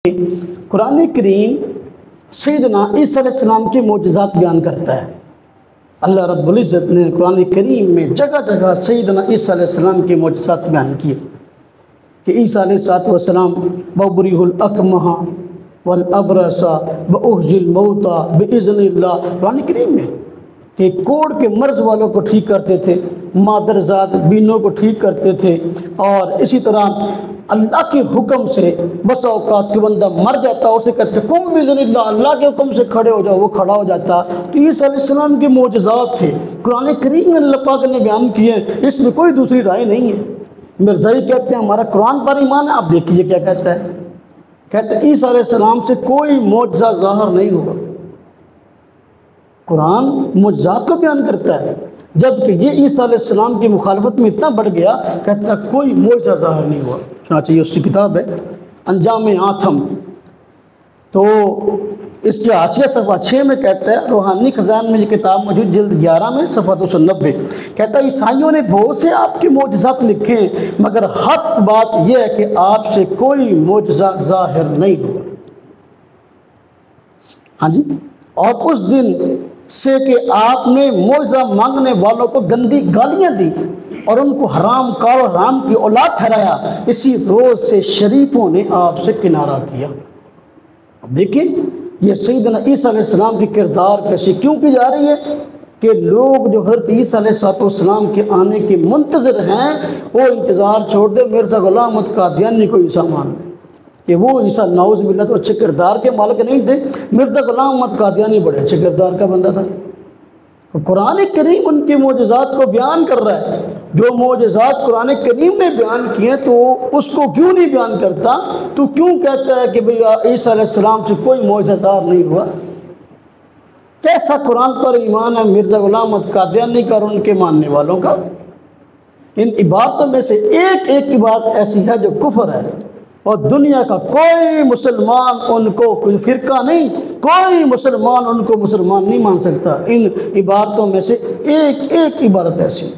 قرآن کریم سیدنا عیسیٰ علیہ السلام کی معجزات بیان کرتا ہے۔ اللہ رب العزت نے قرآن کریم میں جگہ جگہ سیدنا عیسیٰ علیہ السلام کی معجزات بیان کیے کہ عیسیٰ علیہ السلام ببریہ الاکمہ والابرص بأحیی الموتى بإذن اللہ، قرآن کریم میں کہ کوڑ کے مرض والوں کو ٹھیک کرتے تھے، مادرزاد بینوں کو ٹھیک کرتے تھے، اور اسی طرح اللہ کے حکم سے بس اوقات کہ بندہ مر جاتا اسے کہتے کم بإذن اللہ، اللہ کے حکم سے کھڑے ہو جاؤ، وہ کھڑا ہو جاتا۔ تو عیسیٰ علیہ السلام کے معجزات تھے، قرآن کریم میں اللہ پاک نے بیان کیے ہیں، اس میں کوئی دوسری رائے نہیں ہے۔ مرزائی کہتے ہیں ہمارا قرآن پر ایمان ہے، آپ دیکھیے کیا کہتا ہے، کہتے ہیں عیسیٰ علیہ السلام سے کوئی معجزہ ظاہر نہیں ہوگا۔ قرآن معجزات کو بیان کرتا ہے، جبکہ یہ عیسیٰ علیہ السلام کی مخالفت میں اتنا بڑھ گیا، کہتا ہے کوئی معجزہ ظاہر نہیں ہوا۔ چنانچہ یہ اس کی کتاب ہے انجام آتھم، تو اس کے حاشیہ صفحہ 6 میں کہتا ہے، روحانی خزان میں یہ کتاب موجود جلد 11 میں صفحہ 290، کہتا ہے عیسائیوں نے بہت سے آپ کے معجزات لکھے ہیں، مگر حق بات یہ ہے کہ آپ سے کوئی معجزہ ظاہر نہیں ہوا۔ ہاں جی، اور اس دن سے کہ آپ نے معجزہ مانگنے والوں کو گندی گالیاں دی اور ان کو حرام کار اور حرام کی اولاد ٹھہرایا، اسی روز سے شریفوں نے آپ سے کنارہ کیا۔ اب دیکھیں یہ سیدنا عیسیٰ علیہ السلام کی کردار کشی کیوں کی جا رہی ہے کہ لوگ جو حضرت عیسیٰ علیہ السلام کے آنے کے منتظر ہیں وہ انتظار چھوڑ دے، مرزا غلام احمد قادیانی کو عیسیٰ مان لیں کہ وہ عیسیٰ نعوذ باللہ تو اچھے کردار کے مالک نہیں تھے، مرزا غلام احمد قادیانی بڑے اچھے کردار کا بندہ تھا۔ قرآن کریم ان کے معجزات کو بیان کر رہا ہے، جو معجزات قرآن کریم نے بیان کیے تو اس کو کیوں نہیں بیان کرتا؟ تو کیوں کہتا ہے کہ بھئی عیسیٰ علیہ السلام سے کوئی معجزہ ظاہر نہیں ہوا؟ کیسا قرآن پر ایمان ہے مرزا غلام احمد قادیانی کا اور ان کے ماننے والوں کا؟ ان عبارتوں میں سے ایک ایک عبارت ایسی ہے جو کفر ہے، اور دنیا کا کوئی مسلمان ان کو، کوئی فرقہ نہیں، کوئی مسلمان ان کو مسلمان نہیں مان سکتا۔ ان عبارتوں میں سے ایک ایک عبارت ایسی